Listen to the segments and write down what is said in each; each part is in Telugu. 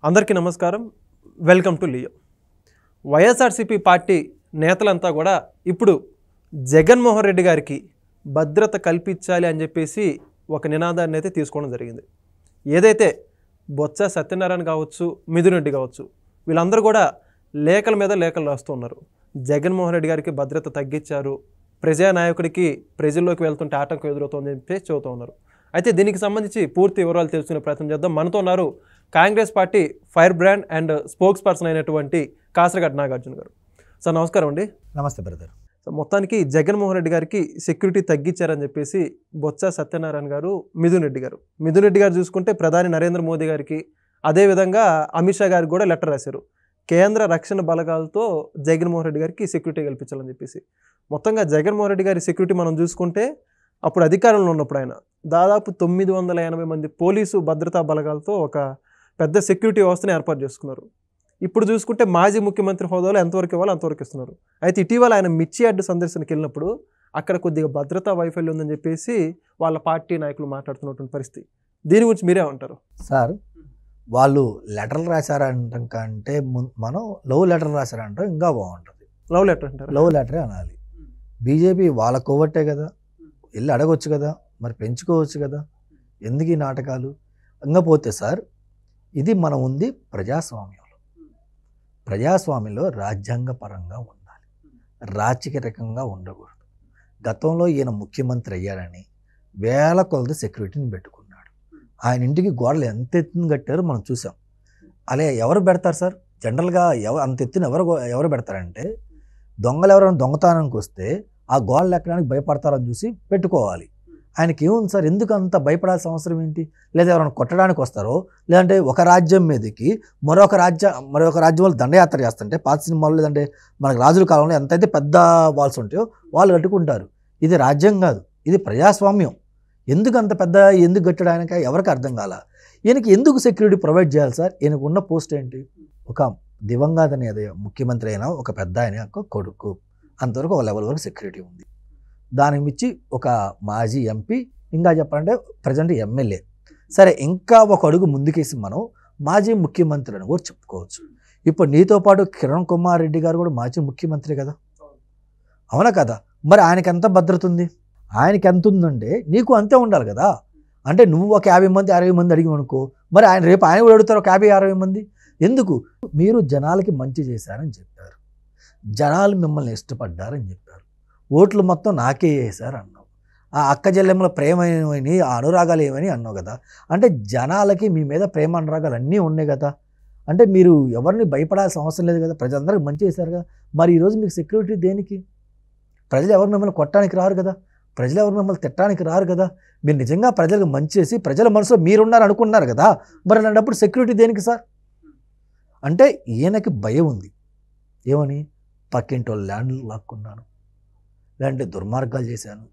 అందరికీ నమస్కారం. Welcome to Leo. YSRCP party నేతలంతా కూడా ఇప్పుడు జగన్మోహన్ రెడ్డి గారికి భద్రత కల్పించాలి అని చెప్పేసి ఒక నినాదాన్ని అయితే తీసుకోవడం జరిగింది. ఏదైతే బొత్స సత్యనారాయణ కావచ్చు, మిథున్ రెడ్డి కావచ్చు, వీళ్ళందరూ కూడా లేఖల మీద లేఖలు రాస్తూ ఉన్నారు. జగన్మోహన్ రెడ్డి గారికి భద్రత తగ్గించారు, ప్రజానాయకుడికి ప్రజల్లోకి వెళ్తుంటే ఆటంకం ఎదురవుతుందని చెప్పి చెబుతూ ఉన్నారు. అయితే దీనికి సంబంధించి పూర్తి వివరాలు తెలుసుకునే ప్రయత్నం చేద్దాం. మనతో ఉన్నారు Congress party fire brand and spokes person అయినటువంటి కాసరగడ్డ నాగార్జున గారు. సార్ నమస్కారం అండి. నమస్తే బ్రదర్. సో మొత్తానికి జగన్మోహన్ రెడ్డి గారికి సెక్యూరిటీ తగ్గించారని చెప్పేసి బొత్స సత్యనారాయణ గారు, మిథున్ రెడ్డి గారు చూసుకుంటే ప్రధాని నరేంద్ర మోదీ గారికి, అదేవిధంగా అమిత్ షా గారికి కూడా లెటర్ రాశారు. కేంద్ర రక్షణ బలగాలతో జగన్మోహన్ రెడ్డి గారికి సెక్యూరిటీ కల్పించాలని చెప్పేసి. మొత్తంగా జగన్మోహన్ రెడ్డి గారి సెక్యూరిటీ మనం చూసుకుంటే అప్పుడు అధికారంలో ఉన్నప్పుడు ఆయన దాదాపు 980 మంది పోలీసు భద్రతా బలగాలతో ఒక పెద్ద సెక్యూరిటీ వ్యవస్థను ఏర్పాటు చేసుకున్నారు. ఇప్పుడు చూసుకుంటే మాజీ ముఖ్యమంత్రి హోదాలో ఎంతవరకు ఇవ్వాలో అంతవరకు ఇస్తున్నారు. అయితే ఇటీవల ఆయన మిర్చి యార్డు సందర్శనకి వెళ్ళినప్పుడు అక్కడ కొద్దిగా భద్రతా వైఫల్యం ఉందని చెప్పేసి వాళ్ళ పార్టీ నాయకులు మాట్లాడుతున్నటువంటి పరిస్థితి. దీని గురించి మీరే ఉంటారు సార్? వాళ్ళు లెటర్లు రాశారంటాం కంటే మనం లవ్ లెటర్ రాశారంటాం ఇంకా బాగుంటుంది. లవ్ లెటర్ అంటారు. లవ్ లెటరే అనాలి. బీజేపీ వాళ్ళ కోవట్టే కదా, వెళ్ళి అడగొచ్చు కదా, మరి పెంచుకోవచ్చు కదా, ఎందుకు ఈ నాటకాలు? ఇంకా పోతే సార్, ఇది మనం ఉంది ప్రజాస్వామ్యంలో రాజ్యాంగ పరంగా ఉండాలి, రాజకీయంగా ఉండకూడదు. గతంలో ఈయన ముఖ్యమంత్రి అయ్యాడని వేల కొలది సెక్యూరిటీని పెట్టుకున్నాడు. ఆయన ఇంటికి గోడలు ఎంత ఎత్తున కట్టారో మనం చూసాం. అలా ఎవరు పెడతారు సార్? జనరల్గా అంత ఎత్తున ఎవరు పెడతారంటే, దొంగలు ఎవరైనా దొంగతనానికి వస్తే ఆ గోడలు ఎక్కడానికి భయపడతారని చూసి పెట్టుకోవాలి. ఆయనకి ఏముంది సార్? ఎందుకు అంత భయపడాల్సిన అవసరం ఏంటి? లేదా ఎవరైనా కొట్టడానికి వస్తారో, లేదంటే ఒక రాజ్యం మీదకి మరొక రాజ్యం వాళ్ళు దండయాత్ర చేస్తుంటే, పాత సినిమాలు లేదంటే మనకు రాజుల కాలంలో ఎంతైతే పెద్ద వాల్స్ ఉంటాయో వాళ్ళు కట్టుకుంటారు. ఇది రాజ్యం కాదు, ఇది ప్రజాస్వామ్యం. ఎందుకు అంత పెద్ద ఎందుకు కట్టాడు ఆయనకి ఎవరికి అర్థం కాల. ఈయనకి ఎందుకు సెక్యూరిటీ ప్రొవైడ్ చేయాలి సార్? ఈయనకు ఉన్న పోస్ట్ ఏంటి? ఒక దివంగత ముఖ్యమంత్రి అయినా ఒక పెద్ద ఆయన యొక్క కొడుకు, అంతవరకు ఒక లెవెల్ వరకు సెక్యూరిటీ ఉంది. దానికి మించి ఒక మాజీ ఎంపీ, ఇంకా చెప్పాలంటే ప్రజెంట్ ఎమ్మెల్యే. సరే, ఇంకా ఒక అడుగు ముందుకేసి మనం మాజీ ముఖ్యమంత్రి అని కూడా చెప్పుకోవచ్చు. ఇప్పుడు నీతో పాటు కిరణ్ కుమార్ రెడ్డి గారు కూడా మాజీ ముఖ్యమంత్రి కదా, అవునా కదా? మరి ఆయనకి ఎంత భద్రత ఉంది? ఆయనకి ఎంత ఉందంటే నీకు అంతే ఉండాలి కదా. అంటే నువ్వు ఒక 50 మంది 60 మంది అడిగి అనుకో, మరి ఆయన రేపు ఆయన కూడా అడుగుతారు ఒక 50-60 మంది. ఎందుకు? మీరు జనాలకి మంచి చేశారని చెప్పారు, జనాలు మిమ్మల్ని ఇష్టపడ్డారని చెప్పారు, ఓట్లు మొత్తం నాకే వేశారు అన్నావు, ఆ అక్క చెల్లెమ్మల ప్రేమ ఏమని, ఆ అనురాగాలు ఏమని అన్నావు కదా. అంటే జనాలకి మీ మీద ప్రేమ అనురాగాలు అన్నీ ఉన్నాయి కదా. అంటే మీరు ఎవరిని భయపడాల్సిన అవసరం లేదు కదా, ప్రజలందరికీ మంచి చేశారు కదా. మరి ఈరోజు మీకు సెక్యూరిటీ దేనికి? ప్రజలు ఎవరు మిమ్మల్ని కొట్టడానికి రారు కదా, ప్రజలు ఎవరు మిమ్మల్ని తిట్టడానికి రారు కదా. మీరు నిజంగా ప్రజలకు మంచి చేసి ప్రజల మనసులో మీరున్నారు అనుకున్నారు కదా, మరి అలాంటప్పుడు సెక్యూరిటీ దేనికి సార్? అంటే ఈయనకి భయం ఉంది. ఏమని? పక్కింటి వాళ్ళు ల్యాండ్లు లాక్కున్నాను, లేదంటే దుర్మార్గాలు చేశాను,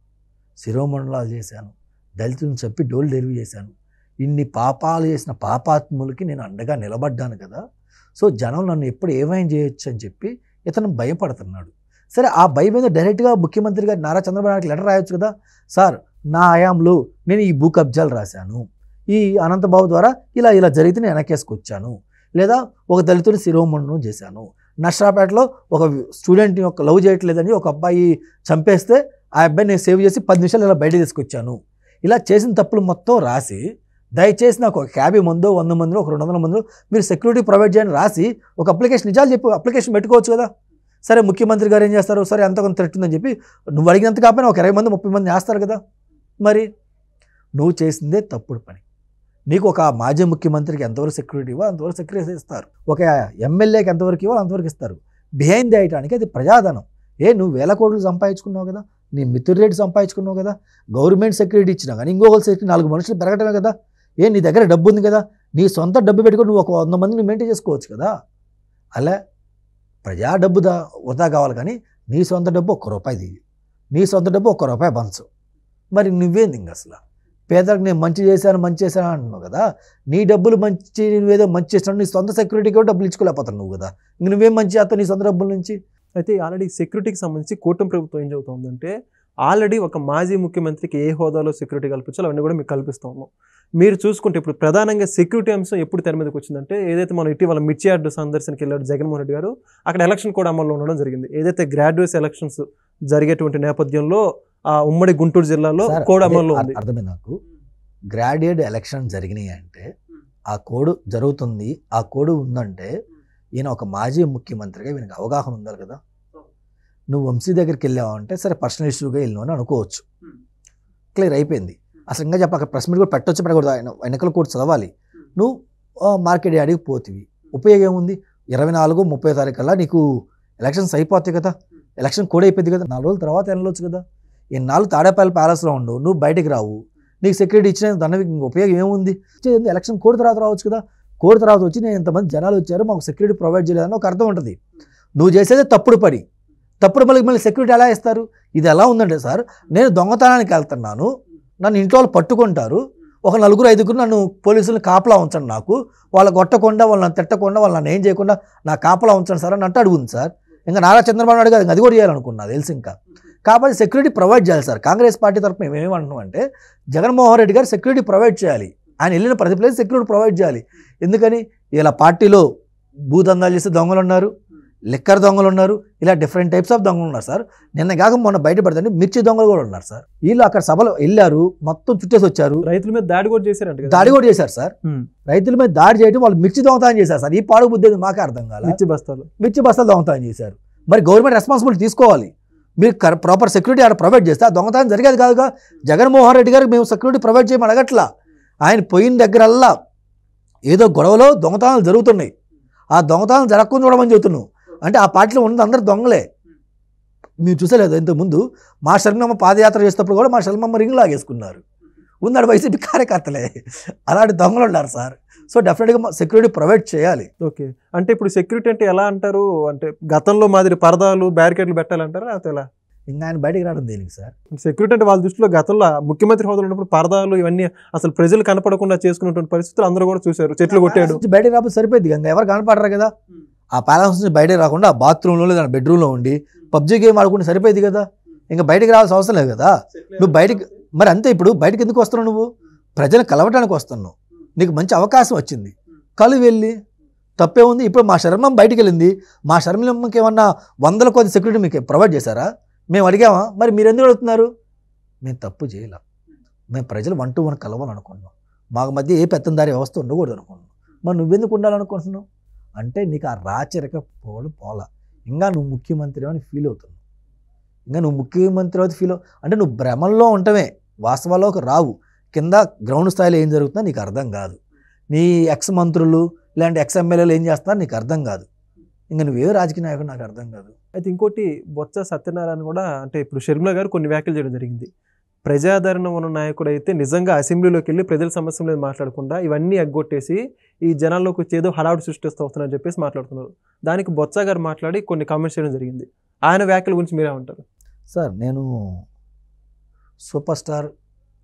శిరోమండలాలు చేశాను, దళితులను చెప్పి డోలు డెలివరీ చేశాను, ఇన్ని పాపాలు చేసిన పాపాత్ములకి నేను అండగా నిలబడ్డాను కదా. సో జనం నన్ను ఎప్పుడు ఏమైనా చేయొచ్చు అని చెప్పి ఇతను భయపడుతున్నాడు. సరే, ఆ భయం మీద డైరెక్ట్గా ముఖ్యమంత్రి గారు నారా చంద్రబాబు నాయుడుకి లెటర్ రాయొచ్చు కదా. సార్, నా హయాంలో నేను ఈ భూ కబ్జాలు రాశాను, ఈ అనంతబాబు ద్వారా ఇలా జరిగితే నేను వెనకేసుకొచ్చాను, లేదా ఒక దళితుని శిరోమండనం చేశాను, నర్సరాపేటలో ఒక స్టూడెంట్ యొక్క లవ్ చేయట్లేదని ఒక అబ్బాయి చంపేస్తే ఆ అబ్బాయిని నేను సేవ్ చేసి 10 నిమిషాలు ఇలా బయట తీసుకొచ్చాను, ఇలా చేసిన తప్పులు మొత్తం రాసి దయచేసి నాకు ఒక 50 మందో 100 మందిలో ఒక 200 మందిలో మీరు సెక్యూరిటీ ప్రొవైడ్ చేయని రాసి ఒక అప్లికేషన్, నిజాలు చెప్పి అప్లికేషన్ పెట్టుకోవచ్చు కదా. సరే, ముఖ్యమంత్రి గారు ఏం చేస్తారు? సరే, అంత కొంత థ్రెట్ ఉందని చెప్పి నువ్వు అడిగినంత కాకపోయినా ఒక 20 మంది 30 మంది వేస్తారు కదా. మరి నువ్వు చేసిందే తప్పుడు పని. నీకు ఒక మాజీ ముఖ్యమంత్రికి ఎంతవరకు సెక్యూరిటీ ఇవ్వాలి అంతవరకు సెక్యూరిటీ ఇస్తారు, ఒక ఎమ్మెల్యేకి ఎంతవరకు ఇవ్వాలి అంతవరకు ఇస్తారు. బిహైండ్ ది ఐటానికి అది ప్రజాధనం. నువ్వు 1000 కోట్లు సంపాదించుకున్నావు కదా, నీ మిత్రుడు రేటు సంపాదించుకున్నావు కదా, గవర్నమెంట్ సెక్యూరిటీ ఇచ్చినా కానీ ఇంకొకరు సెక్యూరిటీ 4 మనుషులు పెరగటమే కదా. నీ దగ్గర డబ్బు ఉంది కదా, నీ సొంత డబ్బు పెట్టుకొని నువ్వు ఒక 100 మందిని మెయింటైన్ చేసుకోవచ్చు కదా. అలా ప్రజా డబ్బు వృధా కావాలి కానీ నీ సొంత డబ్బు ₹1 దిగి, నీ సొంత డబ్బు ₹1 పంచు. మరి నువ్వేంది ఇంక అసలు? పేదలకు నేను మంచి చేశాను అంటున్నావు కదా, నీ డబ్బులు నువ్వేదో మంచి చేసినావు, నీ సొంత సెక్యూరిటీకి కూడా డబ్బులు ఇచ్చుకోలేకపోతావు నువ్వు కదా. ఇంక నువ్వేం మంచి చేస్తావు నీ సొంత డబ్బుల నుంచి? అయితే ఆల్రెడీ సెక్యూరిటీకి సంబంధించి కూటమి ప్రభుత్వం ఏం చెబుతుందంటే, ఆల్రెడీ ఒక మాజీ ముఖ్యమంత్రికి ఏ హోదాలో సెక్యూరిటీ కల్పించాలో అవన్నీ కూడా మీకు కల్పిస్తూ ఉన్నాం. మీరు చూసుకుంటే ఇప్పుడు ప్రధానంగా సెక్యూరిటీ అంశం ఎప్పుడు తెర మీదకి వచ్చిందంటే ఏదైతే మనం ఇటీవల మిర్చి యార్డు సందర్శనకి వెళ్ళాడు జగన్మోహన్ రెడ్డి గారు, అక్కడ ఎలక్షన్ కూడా అమల్లో ఉండడం జరిగింది. ఏదైతే గ్రాడ్యుయేట్స్ ఎలక్షన్స్ జరిగేటువంటి నేపథ్యంలో ఆ ఉమ్మడి గుంటూరు జిల్లాలో సార్, కోడ్ అదే అమల్లో ఉంది. అర్థమైంది నాకు. గ్రాడ్యుయేట్ ఎలక్షన్ జరిగినాయి అంటే ఆ కోడ్ జరుగుతుంది, ఆ కోడ్ ఉందంటే ఈయన ఒక మాజీ ముఖ్యమంత్రిగా ఈయనకి అవగాహన ఉండాలి కదా. నువ్వు వంశీ దగ్గరికి వెళ్ళావు అంటే సరే పర్సనల్ ఇష్యూగా వెళ్ళావు అని అనుకోవచ్చు, క్లియర్ అయిపోయింది. అసలు ఇంకా చెప్పక ప్రెస్ మీట్ కూడా పెట్టొచ్చు పెట్టకూడదు, ఆయన ఎన్నికల కోడ్ చదవాలి. నువ్వు మార్కెట్ యార్డ్కి పోతివి, ఉపయోగం ఏముంది? 24, 30 తారీఖు కల్లా నీకు ఎలక్షన్స్ అయిపోతాయి కదా, ఎలక్షన్ కోడ్ అయిపోయింది కదా, 4 రోజుల తర్వాత వెళ్ళవచ్చు కదా. ఈ 4 తాడేపల్లి ప్యాలెస్లో ఉండు, నువ్వు బయటికి రావు, నీకు సెక్యూరిటీ ఇచ్చిన దానికి ఉపయోగం ఏముంది? ఎలక్షన్ కోడ్ తర్వాత రావచ్చు కదా. కోడ్ తర్వాత వచ్చి నేను ఇంతమంది జనాలు వచ్చారు మాకు సెక్యూరిటీ ప్రొవైడ్ చేయలేదని ఒక అర్థం ఉంటుంది. నువ్వు చేసేది తప్పుడు పని, తప్పుడు పనికి మళ్ళీ సెక్యూరిటీ ఎలా ఇస్తారు? ఇది ఎలా ఉందంటే సార్, నేను దొంగతనానికి వెళ్తున్నాను, నన్ను ఇంట్లో వాళ్ళు పట్టుకుంటారు, ఒక 4-5 నన్ను పోలీసులు కాపలా ఉంచండి, నాకు వాళ్ళ కొట్టకుండా వాళ్ళని తిట్టకుండా వాళ్ళని ఏం చేయకుండా నా కాపలా ఉంచండి సార్ అని అంటే అడుగుంది సార్. ఇంకా నారా చంద్రబాబు నాయుడు గారు అది కూడా చేయాలనుకున్నా తెలుసు. ఇంకా కాబట్టి సెక్యూరిటీ ప్రొవైడ్ చేయాలి సార్. కాంగ్రెస్ పార్టీ తరఫున మేము ఏమంటున్నాం అంటే జగన్మోహన్ రెడ్డి గారు సెక్యూరిటీ ప్రొవైడ్ చేయాలి, ఆయన వెళ్ళిన ప్రతి ప్లేస్ సెక్యూరిటీ ప్రొవైడ్ చేయాలి. ఎందుకని ఇలా పార్టీలో భూదందాలు చేసే దొంగలు ఉన్నారు, లిక్కర్ దొంగలు ఉన్నారు, ఇలా డిఫరెంట్ టైప్స్ ఆఫ్ దొంగలు ఉన్నారు సార్. నిన్న కాక మొన్న బయటపడదండి మిర్చి దొంగలు కూడా ఉన్నారు సార్. వీళ్ళు అక్కడ సభలో వెళ్ళారు, మొత్తం చుట్టేసి వచ్చారు, రైతుల మీద దాడి కూడా చేశారంట, దాడి కూడా చేశారు సార్. రైతుల మీద దాడి చేయడం, వాళ్ళు మిర్చి దొంగతనం చేశారు సార్. ఈ పాడు బుద్ధి మాకే అర్థం కాదు. మిర్చి బస్తాలు దొంగతనం చేశారు. మరి గవర్నమెంట్ రెస్పాన్సిబిలిటీ తీసుకోవాలి. మీరు ప్రాపర్ సెక్యూరిటీ ఆడ ప్రొవైడ్ చేస్తే ఆ దొంగతనం జరిగేది కాదుగా. జగన్మోహన్ రెడ్డి గారికి మేము సెక్యూరిటీ ప్రొవైడ్ చేయమని అడగట్లా. ఆయన పోయిన దగ్గరల్లా ఏదో గొడవలో దొంగతనాలు జరుగుతున్నాయి, ఆ దొంగతనాలు జరగకుండా చూడమని చెబుతున్నాం. అంటే ఆ పార్టీలో ఉన్నది అందరూ దొంగలే. మీరు చూసలేదు, ఇంతకుముందు మా షర్మిలమ్మ పాదయాత్ర చేసేటప్పుడు కూడా మా షర్మిలమ్మ రింగ్ లాగేసుకున్నారు, ఉన్నాడు వైసీపీ కార్యకర్తలే. అలాంటి దొంగలు ఉన్నారు సార్. సో డెఫినెట్గా సెక్యూరిటీ ప్రొవైడ్ చేయాలి. ఓకే, అంటే ఇప్పుడు సెక్యూరిటీ అంటే ఎలా అంటారు? అంటే గతంలో మాదిరి పరదాలు బ్యారికేడ్లు పెట్టాలంటారా లేకపోతే ఎలా? ఇంకా ఆయన బయటికి రావడం దేనికి సార్? సెక్యూరిటీ అంటే వాళ్ళ దృష్టిలో గతంలో ముఖ్యమంత్రి హోదాలో ఉన్నప్పుడు పరదాలు ఇవన్నీ అసలు ప్రజలు కనపడకుండా చేసుకున్నటువంటి పరిస్థితులు అందరూ కూడా చూశారు. చెట్లు కొట్టాడు, బయటకు రాకపోతే సరిపోయింది, ఇంకా ఎవరు కనపడరు కదా. ఆ ప్యాలెస్ నుంచి బయటకు రాకుండా ఆ బాత్రూంలో లేదా బెడ్రూమ్లో ఉండి పబ్జీ గేమ్ ఆడుకుంటే సరిపోయింది కదా. ఇంకా బయటకు రావాల్సిన అవసరం లేదు కదా. నువ్వు బయటికి మరి అంతే, ఇప్పుడు బయటకు ఎందుకు వస్తున్నావు? నువ్వు ప్రజలను కలవటానికి వస్తున్నావు, నీకు మంచి అవకాశం వచ్చింది, కలు వెళ్ళి తప్పే ఉంది. ఇప్పుడు మా షర్మిలమ్మ బయటికి వెళ్ళింది, మా షర్మిలమ్మకి ఏమన్నా 100 కొద్ది సెక్యూరిటీ మీకు ప్రొవైడ్ చేశారా? మేము అడిగామా? మరి మీరు ఎందుకు అడుగుతున్నారు? మేము తప్పు చేయలేం, మేము ప్రజలు 1 to 1 కలవాలనుకున్నాం, మాకు మధ్య ఏ పెత్తందారి వ్యవస్థ ఉండకూడదు అనుకున్నాం. మరి నువ్వెందుకు ఉండాలనుకుంటున్నావు? అంటే నీకు ఆ రాచరిక పోలా, ఇంకా నువ్వు ముఖ్యమంత్రి అని ఫీల్ అవుతున్నావు, ఇంకా నువ్వు ముఖ్యమంత్రి అయితే ఫీల్ అంటే నువ్వు భ్రమల్లో ఉండటమే, వాస్తవాల్లోకి రావు. కింద గ్రౌండ్ స్థాయిలో ఏం జరుగుతుందో నీకు అర్థం కాదు. నీ ఎక్స్ మంత్రులు లేదంటే ఎక్స్ ఎమ్మెల్యేలు ఏం చేస్తున్నారో నీకు అర్థం కాదు. ఇంకా నువ్వే రాజకీయ నాయకుడు నాకు అర్థం కాదు. అయితే ఇంకోటి బొత్స సత్యనారాయణ కూడా అంటే ఇప్పుడు షర్మిల గారు కొన్ని వ్యాఖ్యలు చేయడం జరిగింది. ప్రజాదరణ ఉన్న నాయకుడు అయితే నిజంగా అసెంబ్లీలోకి వెళ్ళి ప్రజల సమస్యల మీద మాట్లాడకుండా ఇవన్నీ ఎగ్గొట్టేసి ఈ జనాల్లోకి వచ్చి ఏదో హడావుడి సృష్టిస్తూ వస్తున్నారని చెప్పేసి మాట్లాడుతున్నారు. దానికి బొత్స గారు మాట్లాడి కొన్ని కామెంట్స్ చేయడం జరిగింది. ఆయన వ్యాఖ్యల గురించి మీరేమంటారు? సార్, నేను సూపర్ స్టార్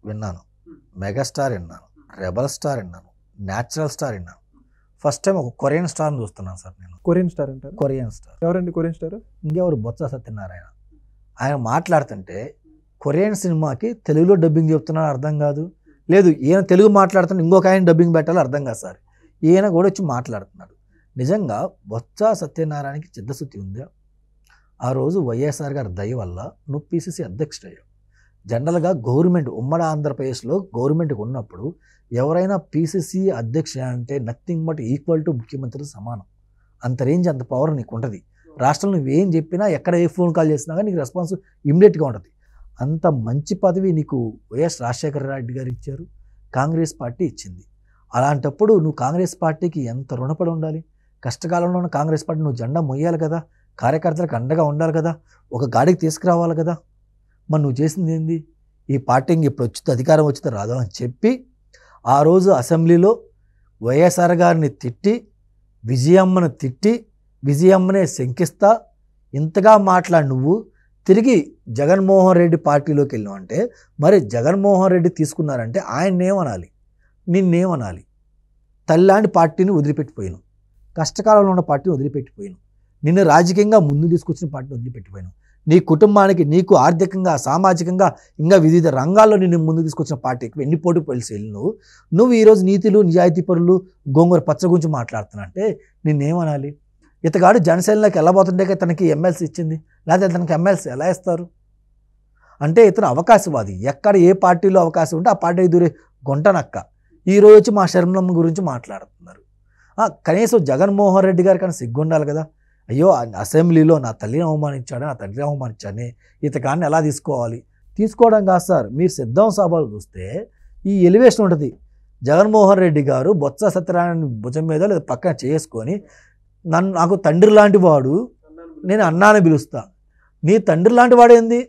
విన్నాను, మెగాస్టార్ విన్నాను, రెబల్ స్టార్ విన్నాను, న్యాచురల్ స్టార్ విన్నాను. ఫస్ట్ టైం ఒక కొరియన్ స్టార్ని చూస్తున్నాను సార్ నేను. కొరియన్ స్టార్ అంటారు? Korean star. ఎవరండి కొరియన్ స్టార్? ఇంకెవరు? బొత్స సత్యనారాయణ. ఆయన మాట్లాడుతుంటే కొరియన్ సినిమాకి తెలుగులో డబ్బింగ్ చెప్తున్నా అర్థం కాదు, లేదు ఈయన తెలుగు మాట్లాడుతున్నా ఇంకొక ఆయన డబ్బింగ్ పెట్టాలో అర్థం కాదు సార్. ఈయన కూడా వచ్చి మాట్లాడుతున్నాడు. నిజంగా బొత్స సత్యనారాయణకి చిత్తశుద్ధి ఉందా? ఆ రోజు వైఎస్ఆర్ గారి దయ వల్ల నువ్వు పిసిసి అధ్యక్షుడయ్యావు. జనరల్గా గవర్నమెంట్ ఉమ్మడి ఆంధ్రప్రదేశ్లో గవర్నమెంట్కి ఉన్నప్పుడు ఎవరైనా పిసిసి అధ్యక్ష అంటే నథింగ్ బట్ ఈక్వల్ టు ముఖ్యమంత్రి సమానం. అంత రేంజ్, అంత పవర్ నీకు ఉంటుంది. రాష్ట్రంలో నువ్వేం చెప్పినా ఎక్కడ ఏ ఫోన్ కాల్ చేసినా కానీ నీకు రెస్పాన్స్ ఇమ్మీడియట్గా ఉంటుంది. అంత మంచి పదవి నీకు వైఎస్ రాజశేఖర రెడ్డి గారు ఇచ్చారు, కాంగ్రెస్ పార్టీ ఇచ్చింది. అలాంటప్పుడు నువ్వు కాంగ్రెస్ పార్టీకి ఎంత రుణపడి ఉండాలి? కష్టకాలంలో ఉన్న కాంగ్రెస్ పార్టీ నువ్వు జెండా మొయ్యాలి కదా, కార్యకర్తలకు అండగా ఉండాలి కదా, ఒక గాడికి తీసుకురావాలి కదా. మరి నువ్వు చేసింది ఏంది? ఈ పార్టీకి ఇప్పుడు వచ్చింది, అధికారం వచ్చింది రాదు అని చెప్పి ఆ రోజు అసెంబ్లీలో వైఎస్ఆర్ గారిని తిట్టి, విజయమ్మను తిట్టి, విజయమ్మనే శంకిస్తా ఇంతగా మాట్లాడి నువ్వు తిరిగి జగన్మోహన్ రెడ్డి పార్టీలోకి వెళ్ళావు అంటే మరి జగన్మోహన్ రెడ్డి తీసుకున్నారంటే ఆయన్నేమనాలి, నిన్నేమనాలి? తల్లాంటి పార్టీని వదిలిపెట్టిపోయాను, కష్టకాలంలో ఉన్న పార్టీని వదిలిపెట్టిపోయాను, నిన్ను రాజకీయంగా ముందు తీసుకొచ్చిన పార్టీని వదిలిపెట్టిపోయాను. నీ కుటుంబానికి, నీకు ఆర్థికంగా, సామాజికంగా, ఇంకా వివిధ రంగాల్లో నిన్ను ముందుకు తీసుకొచ్చిన పార్టీకి ఎన్ని పోటీ పలిసి నువ్వు ఈరోజు నీతులు, నిజాయితీ పరులు, గోంగూర పచ్చ గురించి మాట్లాడుతున్నా అంటే నిన్నేమనాలి? ఇతగాడు జనసేనలోకి వెళ్ళబోతుంటే తనకి ఎమ్మెల్సీ ఇచ్చింది, లేకపోతే తనకి ఎమ్మెల్సీ ఎలా ఇస్తారు? అంటే ఇతను అవకాశవాది. ఎక్కడ ఏ పార్టీలో అవకాశం ఉంటే ఆ పార్టీ దూరే గుంటనక్క. ఈరోజు వచ్చి మా శర్మలమ్మ గురించి మాట్లాడుతున్నారు. కనీసం జగన్మోహన్ రెడ్డి గారి కన్నా సిగ్గుండాలి కదా. అయ్యో, అసెంబ్లీలో నా తల్లిని అవమానించాడు, నా తండ్రిని అవమానించాడని ఇతగాన్ని ఎలా తీసుకోవాలి? తీసుకోవడం కాదు సార్, మీరు సిద్ధం సభలు చూస్తే ఈ ఎలివేషన్ ఉంటుంది. జగన్మోహన్ రెడ్డి గారు బొత్స సత్యనారాయణ భుజం మీద లేదా పక్కన చేసుకొని నాకు తండ్రి లాంటి వాడు, నేను అన్నాని పిలుస్తా. నీ తండ్రి లాంటి వాడేంది?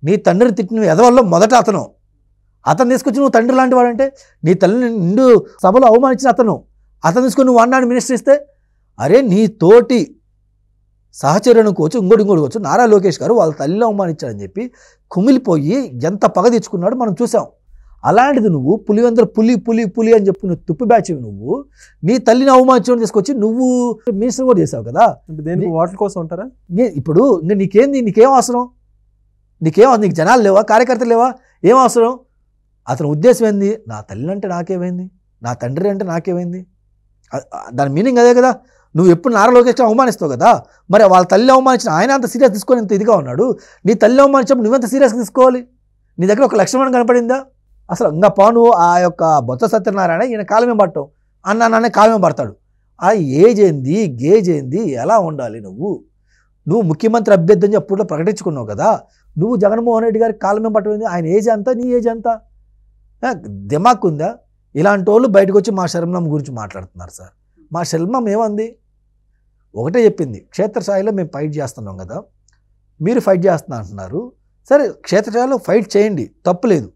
నీ తండ్రిని తిట్టిన ఎదవల్లో మొదట అతను తీసుకొచ్చి నువ్వు తండ్రి లాంటి వాడంటే, నీ తల్లిని నిండు సభలో అవమానించిన అతను తీసుకొని నువ్వు అన్నాన్ని మినిస్టర్ ఇస్తే, అరే నీ తోటి సహచర్యం కోవచ్చు, ఇంకోటి కోవచ్చు, నారా లోకేష్ గారు వాళ్ళ తల్లిని అవమానించారని చెప్పి కుమిలిపోయి ఎంత పగ తెచ్చుకున్నాడో మనం చూసాం. అలాంటిది నువ్వు పులివెందులు పులి పులి పులి అని చెప్పి నువ్వు తుప్పి బ్యాచివి. నువ్వు నీ తల్లిని అవమానించడం తీసుకొచ్చి నువ్వు మినిస్టర్ కూడా చేసావు కదా. దేనికి? ఓట్ల కోసం ఉంటారా? ఇప్పుడు ఇంకా నీకేం అవసరం? నీకు జనాలు లేవా? కార్యకర్తలు లేవా? ఏం అవసరం? అతని ఉద్దేశం ఏంది? నా తల్లి అంటే నాకేమైంది, నా తండ్రి అంటే నాకేమైంది? దాని మీనింగ్ అదే కదా. నువ్వు ఎప్పుడు నారా లోకేష్ అవమానిస్తావు కదా, మరి వాళ్ళ తల్లి అవమానించిన ఆయన అంత సీరియస్ తీసుకొని ఇంత ఇదిగా ఉన్నాడు. నీ తల్లి అవమానించినప్పుడు నువ్వెంత సీరియస్గా తీసుకోవాలి? నీ దగ్గర ఒక లక్ష్మణ్ కనపడిందా? అసలు ఇంకా పాను ఆ యొక్క బొత్స సత్యనారాయణ ఈయన కాలమే పట్టవు, అన్నానే కాలమే పడతాడు. ఆ ఏజ్ ఏంది, గేజ్ ఏంది, ఎలా ఉండాలి? నువ్వు ముఖ్యమంత్రి అభ్యర్థి అని అప్పుడు ప్రకటించుకున్నావు కదా. నువ్వు జగన్మోహన్ రెడ్డి గారికి కాలమే పట్టమైంది. ఆయన ఏజ్ అంతా, నీ ఏజ్ అంతా. దిమాక్ ఉందా? ఇలాంటి వాళ్ళు బయటకు వచ్చి మా శర్మలమ్మ గురించి మాట్లాడుతున్నారు సార్. మా శర్మలమ్మ ఏమంది? ఒకటే చెప్పింది, క్షేత్రస్థాయిలో మేము ఫైట్ చేస్తున్నాం కదా, మీరు ఫైట్ చేస్తున్నా అంటున్నారు. సరే, క్షేత్రస్థాయిలో ఫైట్ చేయండి, తప్పులేదు.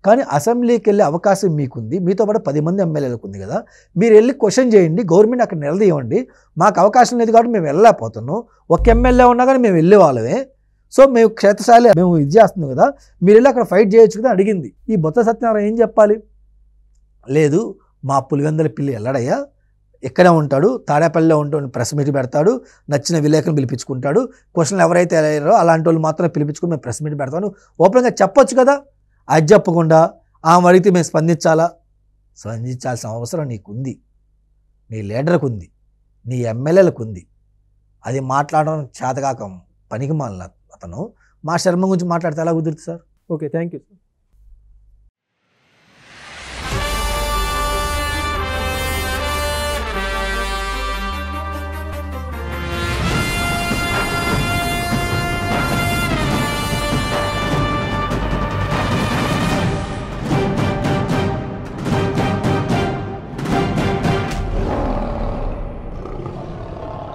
కానీ అసెంబ్లీకి వెళ్ళే అవకాశం మీకుంది, మీతో పాటు 10 మంది ఎమ్మెల్యేలకు ఉంది కదా. మీరు వెళ్ళి క్వశ్చన్ చేయండి, గవర్నమెంట్ అక్కడ నిలదీయండి. మాకు అవకాశం లేదు కాబట్టి మేము వెళ్ళలేకపోతున్నాం. ఒక ఎమ్మెల్యే ఉన్నా కానీ మేము వెళ్ళే వాళ్ళమే. సో మేము క్షేత్రస్థాయిలో మేము ఇది చేస్తున్నాం కదా, మీరు వెళ్ళి అక్కడ ఫైట్ చేయొచ్చు కదా అడిగింది. ఈ బొత్స సత్యనారాయణ ఏం చెప్పాలి? లేదు, మా పులివెందుల పిల్లి ఎల్లడయ్యా ఎక్కడే ఉంటాడు, తాడేపల్లిలో ఉంటాడు, ప్రెస్ మీట్ పెడతాడు, నచ్చిన విలేకరులు పిలిపించుకుంటాడు, క్వశ్చన్లు ఎవరైతే అయ్యారో అలాంటి వాళ్ళు మాత్రమే పిలిపించుకుని మేము ప్రెస్ మీట్ పెడతాను ఓపెన్గా చెప్పొచ్చు కదా. అది చెప్పకుండా ఆమె అడిగితే మేము స్పందించాల్సిన అవసరం నీకుంది, నీ లీడర్కు ఉంది, నీ ఎమ్మెల్యేలకు ఉంది. అది మాట్లాడడం చేతగాక పనికి మాలిన అతను మా శర్మ గురించి మాట్లాడితే ఎలా కుదురుతుంది సార్? Okay, thank you.